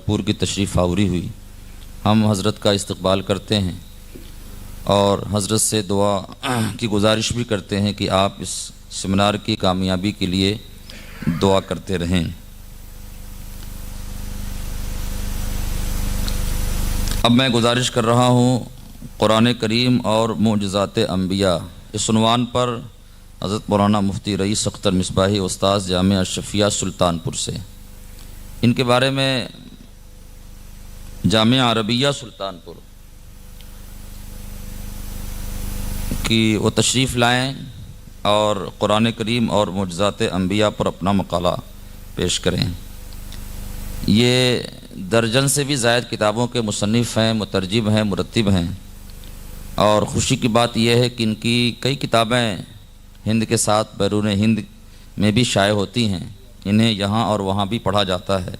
پور کی تشریف آوری ہوئی، ہم حضرت کا استقبال کرتے ہیں اور حضرت سے دعا کی گزارش بھی کرتے ہیں کہ آپ اس سیمینار کی کامیابی کے لیے دعا کرتے رہیں۔ اب میں گزارش کر رہا ہوں قرآن کریم اور معجزات انبیاء، اس عنوان پر حضرت مولانا مفتی رئیس اختر مصباحی استاد جامعہ اشرفیہ سلطان پور سے، ان کے بارے میں جامعہ عربیہ سلطان پور کی وہ تشریف لائیں اور قرآن کریم اور معجزات انبیاء پر اپنا مقالہ پیش کریں۔ یہ درجن سے بھی زائد کتابوں کے مصنف ہیں، مترجم ہیں، مرتب ہیں، اور خوشی کی بات یہ ہے کہ ان کی کئی کتابیں ہند کے ساتھ بیرون ہند میں بھی شائع ہوتی ہیں، انہیں یہاں اور وہاں بھی پڑھا جاتا ہے۔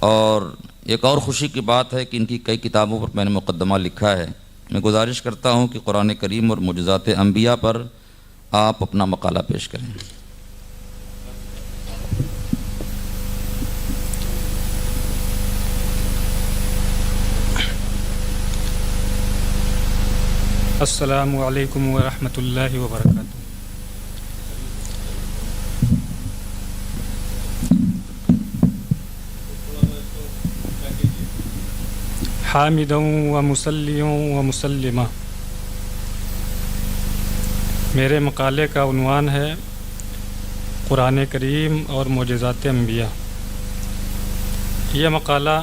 اور ایک اور خوشی کی بات ہے کہ ان کی کئی کتابوں پر میں نے مقدمہ لکھا ہے۔ میں گزارش کرتا ہوں کہ قرآن کریم اور معجزات انبیاء پر آپ اپنا مقالہ پیش کریں۔ السلام علیکم ورحمۃ اللہ وبرکاتہ۔ حامدا و مصلیا و مسلما۔ میرے مقالے کا عنوان ہے قرآن کریم اور معجزات انبیاء۔ یہ مقالہ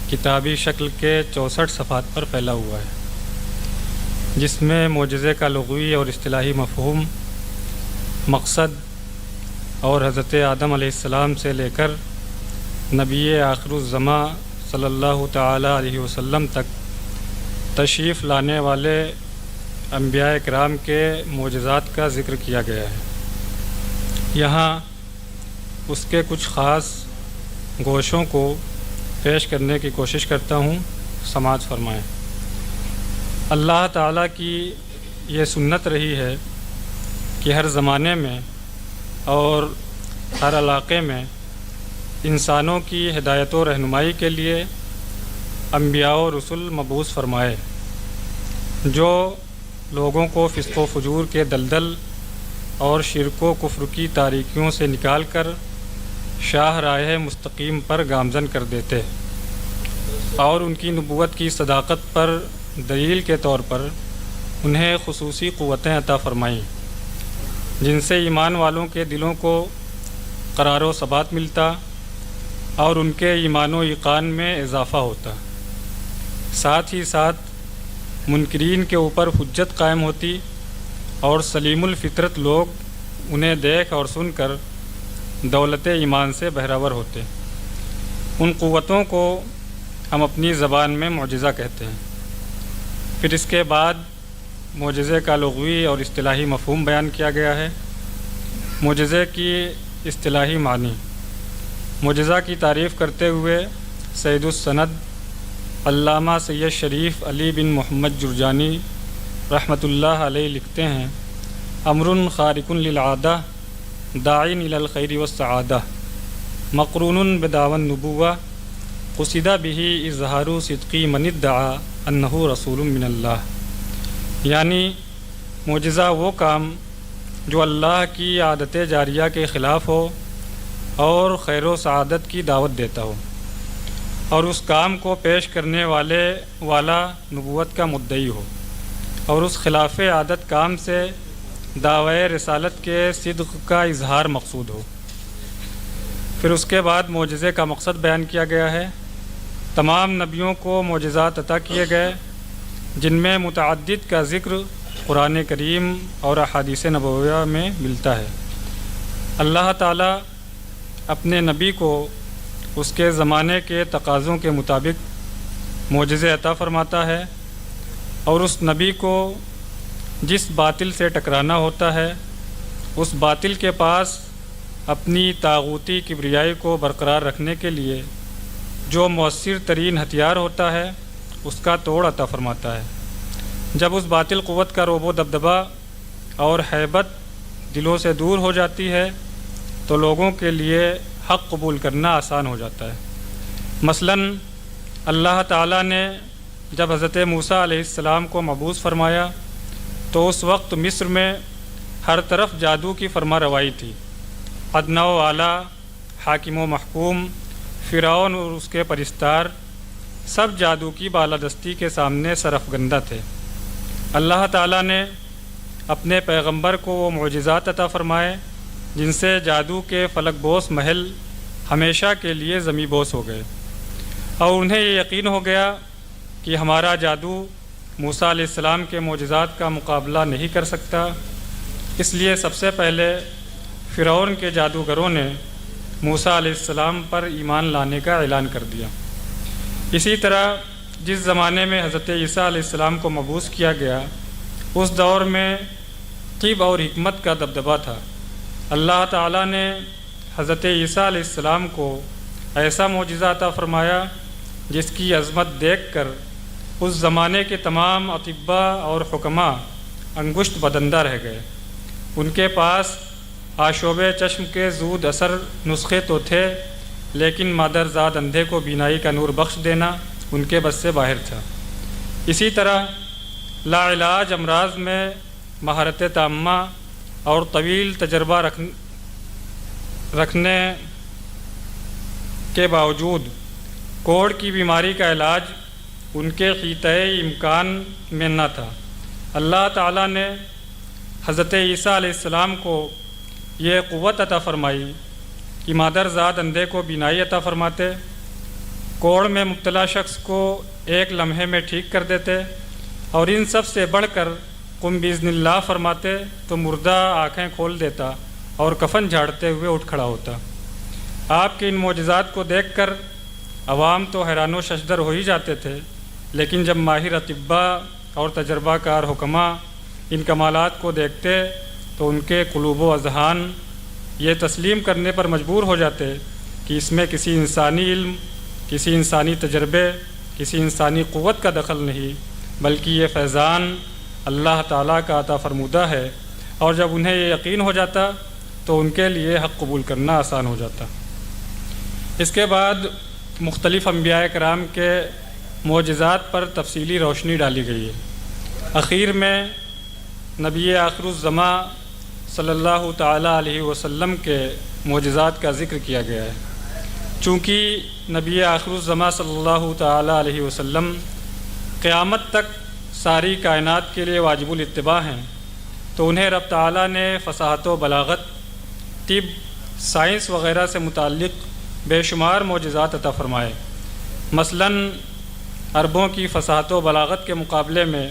کتابی شکل کے 64 صفحات پر پھیلا ہوا ہے، جس میں معجزے کا لغوی اور اصطلاحی مفہوم، مقصد اور حضرت آدم علیہ السلام سے لے کر نبی آخر الزماں صلی اللہ تعالی علیہ وسلم تک تشریف لانے والے انبیاء کرام کے معجزات کا ذکر کیا گیا ہے۔ یہاں اس کے کچھ خاص گوشوں کو پیش کرنے کی کوشش کرتا ہوں، سماعت فرمائیں۔ اللہ تعالیٰ کی یہ سنت رہی ہے کہ ہر زمانے میں اور ہر علاقے میں انسانوں کی ہدایت و رہنمائی کے لیے انبیاء و رسول مبعوث فرمائے، جو لوگوں کو فسق و فجور کے دلدل اور شرک و کفر کی تاریکیوں سے نکال کر شاہ راہ مستقیم پر گامزن کر دیتے، اور ان کی نبوت کی صداقت پر دلیل کے طور پر انہیں خصوصی قوتیں عطا فرمائیں، جن سے ایمان والوں کے دلوں کو قرار و ثبات ملتا اور ان کے ایمان و ایقان میں اضافہ ہوتا، ساتھ ہی ساتھ منکرین کے اوپر حجت قائم ہوتی اور سلیم الفطرت لوگ انہیں دیکھ اور سن کر دولت ایمان سے بہرور ہوتے۔ ان قوتوں کو ہم اپنی زبان میں معجزہ کہتے ہیں۔ پھر اس کے بعد معجزے کا لغوی اور اصطلاحی مفہوم بیان کیا گیا ہے۔ معجزے کی اصطلاحی معنی: معجزہ کی تعریف کرتے ہوئے سید السند علامہ سید شریف علی بن محمد جرجانی رحمۃ اللہ علیہ لکھتے ہیں: امر خارق للعادہ داعٍ الی الخیر والسعادہ مقرون بدعوی النبوہ قصد به اظہار صدقی من ادعا انہ رسول من اللہ۔ یعنی معجزہ وہ کام جو اللہ کی عادت جاریہ کے خلاف ہو اور خیر و سعادت کی دعوت دیتا ہو، اور اس کام کو پیش کرنے والا نبوت کا مدعی ہو، اور اس خلاف عادت کام سے دعوی رسالت کے صدق کا اظہار مقصود ہو۔ پھر اس کے بعد معجزے کا مقصد بیان کیا گیا ہے۔ تمام نبیوں کو معجزات عطا کیے گئے، جن میں متعدد کا ذکر قرآن کریم اور احادیث نبویہ میں ملتا ہے۔ اللہ تعالیٰ اپنے نبی کو اس کے زمانے کے تقاضوں کے مطابق معجزے عطا فرماتا ہے، اور اس نبی کو جس باطل سے ٹکرانا ہوتا ہے، اس باطل کے پاس اپنی طاغوتی کبریائی کو برقرار رکھنے کے لیے جو مؤثر ترین ہتھیار ہوتا ہے، اس کا توڑ عطا فرماتا ہے۔ جب اس باطل قوت کا روب و دبدبہ اور ہیبت دلوں سے دور ہو جاتی ہے تو لوگوں کے لیے حق قبول کرنا آسان ہو جاتا ہے۔ مثلاً اللہ تعالیٰ نے جب حضرت موسیٰ علیہ السلام کو مبعوث فرمایا تو اس وقت مصر میں ہر طرف جادو کی فرما روائی تھی۔ ادنا و اعلیٰ، حاکم و محکوم، فرعون اور اس کے پرستار سب جادو کی بالادستی کے سامنے سرفگندہ تھے۔ اللہ تعالیٰ نے اپنے پیغمبر کو وہ معجزات عطا فرمائے جن سے جادو کے فلک بوس محل ہمیشہ کے لیے زمیں بوس ہو گئے، اور انہیں یہ یقین ہو گیا کہ ہمارا جادو موسیٰ علیہ السلام کے معجزات کا مقابلہ نہیں کر سکتا۔ اس لیے سب سے پہلے فرعون کے جادوگروں نے موسیٰ علیہ السلام پر ایمان لانے کا اعلان کر دیا۔ اسی طرح جس زمانے میں حضرت عیسیٰ علیہ السلام کو مبعوث کیا گیا اس دور میں طب اور حکمت کا دبدبہ تھا۔ اللہ تعالیٰ نے حضرت عیسیٰ علیہ السلام کو ایسا معجزہ عطا فرمایا جس کی عظمت دیکھ کر اس زمانے کے تمام اطباء اور حکماء انگشت بدندہ رہ گئے۔ ان کے پاس آشوب چشم کے زود اثر نسخے تو تھے، لیکن مادرزاد اندھے کو بینائی کا نور بخش دینا ان کے بس سے باہر تھا۔ اسی طرح لا علاج امراض میں مہارت تامہ اور طویل تجربہ رکھنے کے باوجود کوڑ کی بیماری کا علاج ان کے خطۂ امکان میں نہ تھا۔ اللہ تعالیٰ نے حضرت عیسیٰ علیہ السلام کو یہ قوت عطا فرمائی کہ مادرزاد اندھے کو بینائی عطا فرماتے، کوڑ میں مبتلا شخص کو ایک لمحے میں ٹھیک کر دیتے، اور ان سب سے بڑھ کر قم باذن اللہ فرماتے تو مردہ آنکھیں کھول دیتا اور کفن جھاڑتے ہوئے اٹھ کھڑا ہوتا۔ آپ کے ان معجزات کو دیکھ کر عوام تو حیران و ششدر ہو ہی جاتے تھے، لیکن جب ماہر اطباء اور تجربہ کار حکماء ان کمالات کو دیکھتے تو ان کے قلوب و اذہان یہ تسلیم کرنے پر مجبور ہو جاتے کہ اس میں کسی انسانی علم، کسی انسانی تجربے، کسی انسانی قوت کا دخل نہیں، بلکہ یہ فیضان اللہ تعالیٰ کا عطا فرمودہ ہے، اور جب انہیں یہ یقین ہو جاتا تو ان کے لیے حق قبول کرنا آسان ہو جاتا۔ اس کے بعد مختلف انبیاء کرام کے معجزات پر تفصیلی روشنی ڈالی گئی ہے۔ اخیر میں نبی آخر الزماں صلی اللہ تعالیٰ علیہ وسلم کے معجزات کا ذکر کیا گیا ہے۔ چونکہ نبی آخر الزماں صلی اللہ تعالیٰ علیہ وسلم قیامت تک ساری کائنات کے لیے واجب الاتباع ہیں، تو انہیں رب تعالیٰ نے فصاحت و بلاغت، طب، سائنس وغیرہ سے متعلق بے شمار معجزات عطا فرمائے۔ مثلاً عربوں کی فصاحت و بلاغت کے مقابلے میں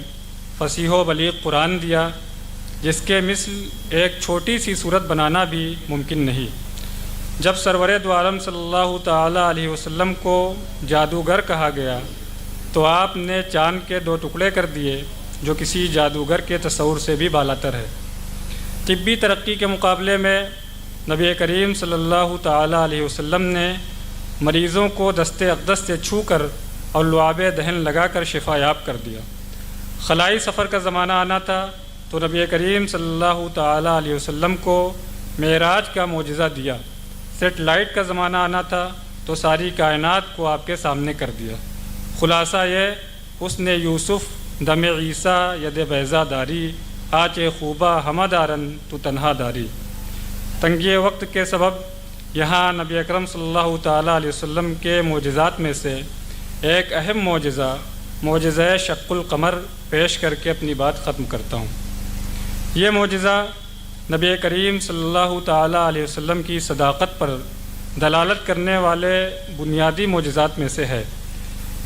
فصیح و بلیغ قرآن دیا، جس کے مثل ایک چھوٹی سی صورت بنانا بھی ممکن نہیں۔ جب سرور دو عالم صلی اللہ تعالیٰ علیہ وسلم کو جادوگر کہا گیا تو آپ نے چاند کے 2 ٹکڑے کر دیے، جو کسی جادوگر کے تصور سے بھی بالاتر ہے۔ طبی ترقی کے مقابلے میں نبی کریم صلی اللہ تعالیٰ علیہ وسلم نے مریضوں کو دست اقدس سے چھو کر اور لعاب دہن لگا کر شفا یاب کر دیا۔ خلائی سفر کا زمانہ آنا تھا تو نبی کریم صلی اللہ تعالیٰ علیہ وسلم کو معراج کا معجزہ دیا۔ سیٹلائٹ کا زمانہ آنا تھا تو ساری کائنات کو آپ کے سامنے کر دیا۔ خلاصہ یہ، اس نے یوسف دم عیسیٰ ید بیضا داری، آچ خوبہ ہمہ دارن تو تنہا داری۔ تنگی وقت کے سبب یہاں نبی اکرم صلی اللہ تعالیٰ علیہ وسلم کے معجزات میں سے ایک اہم معجزہ شق القمر پیش کر کے اپنی بات ختم کرتا ہوں۔ یہ معجزہ نبی کریم صلی اللہ تعالیٰ علیہ وسلم کی صداقت پر دلالت کرنے والے بنیادی معجزات میں سے ہے،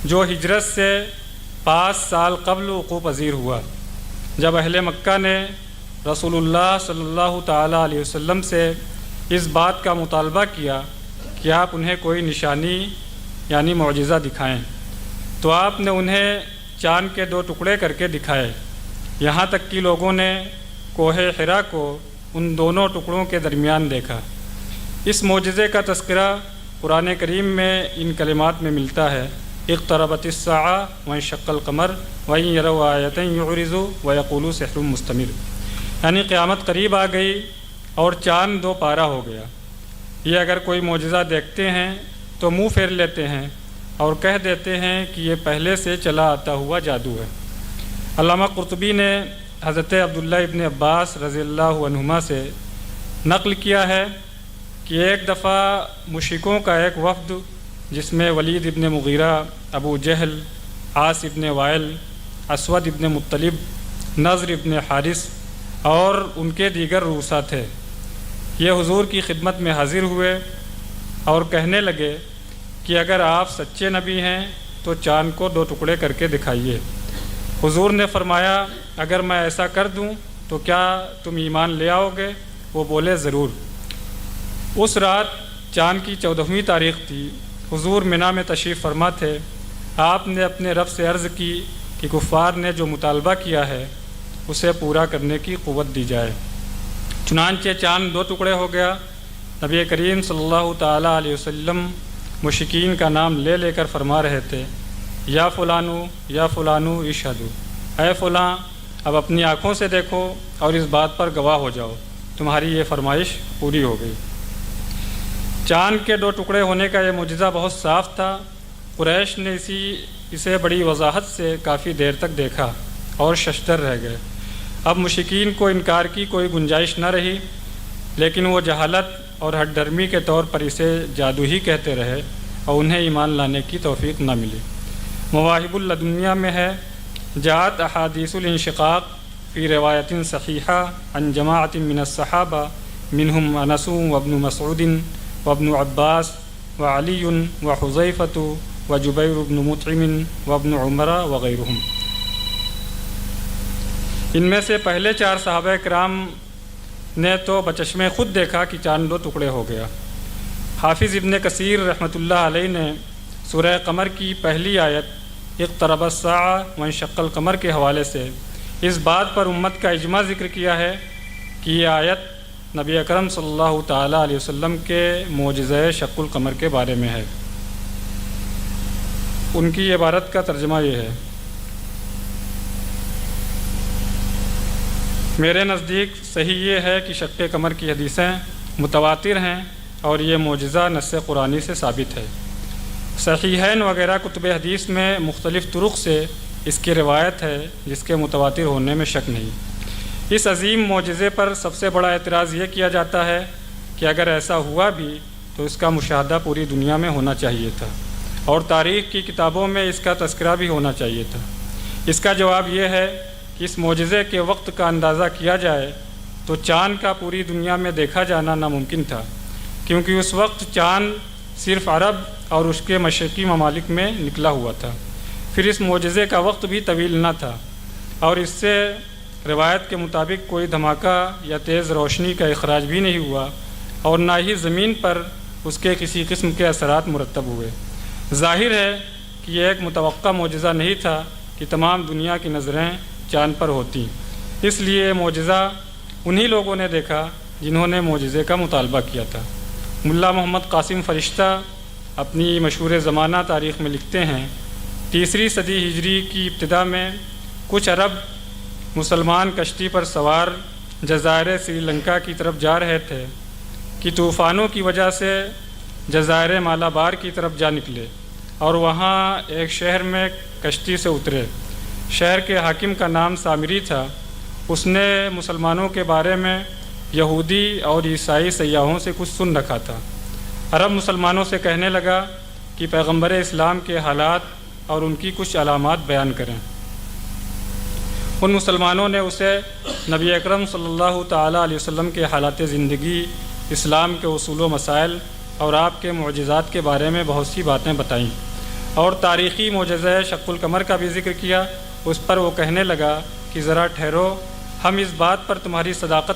جو ہجرت سے 5 سال قبل وقوع پذیر ہوا، جب اہل مکہ نے رسول اللہ صلی اللہ تعالیٰ علیہ وسلم سے اس بات کا مطالبہ کیا کہ آپ انہیں کوئی نشانی یعنی معجزہ دکھائیں، تو آپ نے انہیں چاند کے 2 ٹکڑے کر کے دکھائے، یہاں تک کہ لوگوں نے کوہ حرا کو ان دونوں ٹکڑوں کے درمیان دیکھا۔ اس معجزے کا تذکرہ قرآن کریم میں ان کلمات میں ملتا ہے: اقتربت الساعہ وانشق القمر وان یروا آیۃ یعرضوا ویقولوا سحر مستمر، یعنی قیامت قریب آ گئی اور چاند 2 پارا ہو گیا۔ یہ اگر کوئی معجزہ دیکھتے ہیں تو منہ پھیر لیتے ہیں، اور کہہ دیتے ہیں کہ یہ پہلے سے چلا آتا ہوا جادو ہے۔ علامہ قرطبی نے حضرت عبداللہ ابن عباس رضی اللہ عنہما سے نقل کیا ہے کہ ایک دفعہ مشرکوں کا ایک وفد جس میں ولید ابن مغیرہ، ابو جہل، عاص ابن وائل، اسود ابن مطلب، نضر ابن حارث اور ان کے دیگر رؤساء تھے، یہ حضور کی خدمت میں حاضر ہوئے اور کہنے لگے کہ اگر آپ سچے نبی ہیں تو چاند کو 2 ٹکڑے کر کے دکھائیے۔ حضور نے فرمایا اگر میں ایسا کر دوں تو کیا تم ایمان لے آؤ گے؟ وہ بولے ضرور۔ اس رات چاند کی 14ویں تاریخ تھی، حضور منا میں تشریف فرما تھے۔ آپ نے اپنے رب سے عرض کی کہ کفار نے جو مطالبہ کیا ہے اسے پورا کرنے کی قوت دی جائے۔ چنانچہ چاند 2 ٹکڑے ہو گیا۔ نبی کریم صلی اللہ تعالیٰ علیہ وسلم مشرکین کا نام لے لے کر فرما رہے تھے، یا فلانو یا فلانو اشہدو، اے فلاں اب اپنی آنکھوں سے دیکھو اور اس بات پر گواہ ہو جاؤ، تمہاری یہ فرمائش پوری ہو گئی۔ چاند کے 2 ٹکڑے ہونے کا یہ معجزہ بہت صاف تھا۔ قریش نے اسے بڑی وضاحت سے کافی دیر تک دیکھا اور ششدر رہ گئے۔ اب مشرکین کو انکار کی کوئی گنجائش نہ رہی، لیکن وہ جہالت اور ہٹ ڈرمی کے طور پر اسے جادو ہی کہتے رہے اور انہیں ایمان لانے کی توفیق نہ ملی۔ مواہب اللدنیہ میں ہے، جاءت احادیث الانشقاق فی روایت صحیحہ عن جماعت من الصحابہ منہم انس وابن مسعود وابن عباس وعلی وحذیفۃ وجبیر بن مطعم وابن عمر وغیرہم۔ ان میں سے پہلے 4 صحابہ کرام نے تو بچشمِ خود دیکھا کہ چاند 2 ٹکڑے ہو گیا۔ حافظ ابن کثیر رحمۃ اللہ علیہ نے سورہ قمر کی پہلی آیت اقترب الساعہ وانشق القمر کے حوالے سے اس بات پر امت کا اجماع ذکر کیا ہے کہ یہ آیت نبی اکرم صلی اللہ تعالیٰ علیہ وسلم کے معجزہ شق القمر کے بارے میں ہے۔ ان کی عبارت کا ترجمہ یہ ہے، میرے نزدیک صحیح یہ ہے کہ شق قمر کی حدیثیں متواتر ہیں اور یہ معجزہ نص قرآنی سے ثابت ہے۔ صحیحین وغیرہ کتب حدیث میں مختلف طرق سے اس کی روایت ہے جس کے متواتر ہونے میں شک نہیں۔ اس عظیم معجزے پر سب سے بڑا اعتراض یہ کیا جاتا ہے کہ اگر ایسا ہوا بھی تو اس کا مشاہدہ پوری دنیا میں ہونا چاہیے تھا اور تاریخ کی کتابوں میں اس کا تذکرہ بھی ہونا چاہیے تھا۔ اس کا جواب یہ ہے کہ اس معجزے کے وقت کا اندازہ کیا جائے تو چاند کا پوری دنیا میں دیکھا جانا ناممکن تھا، کیونکہ اس وقت چاند صرف عرب اور اس کے مشرقی ممالک میں نکلا ہوا تھا۔ پھر اس معجزے کا وقت بھی طویل نہ تھا اور اس سے روایت کے مطابق کوئی دھماکہ یا تیز روشنی کا اخراج بھی نہیں ہوا اور نہ ہی زمین پر اس کے کسی قسم کے اثرات مرتب ہوئے۔ ظاہر ہے کہ یہ ایک متوقع معجزہ نہیں تھا کہ تمام دنیا کی نظریں چاند پر ہوتی، اس لیے معجزہ انہی لوگوں نے دیکھا جنہوں نے معجزے کا مطالبہ کیا تھا۔ ملا محمد قاسم فرشتہ اپنی مشہور زمانہ تاریخ میں لکھتے ہیں، 3 صدی ہجری کی ابتدا میں کچھ عرب مسلمان کشتی پر سوار جزائر سری لنکا کی طرف جا رہے تھے کہ طوفانوں کی وجہ سے جزائر مالابار کی طرف جا نکلے اور وہاں ایک شہر میں کشتی سے اترے۔ شہر کے حاکم کا نام سامری تھا۔ اس نے مسلمانوں کے بارے میں یہودی اور عیسائی سیاحوں سے کچھ سن رکھا تھا۔ عرب مسلمانوں سے کہنے لگا کہ پیغمبر اسلام کے حالات اور ان کی کچھ علامات بیان کریں۔ ان مسلمانوں نے اسے نبی اکرم صلی اللہ تعالیٰ علیہ وسلم کے حالات زندگی، اسلام کے اصول و مسائل اور آپ کے معجزات کے بارے میں بہت سی باتیں بتائیں اور تاریخی معجزہ شق القمر کا بھی ذکر کیا۔ اس پر وہ کہنے لگا کہ ذرا ٹھہرو، ہم اس بات پر تمہاری صداقت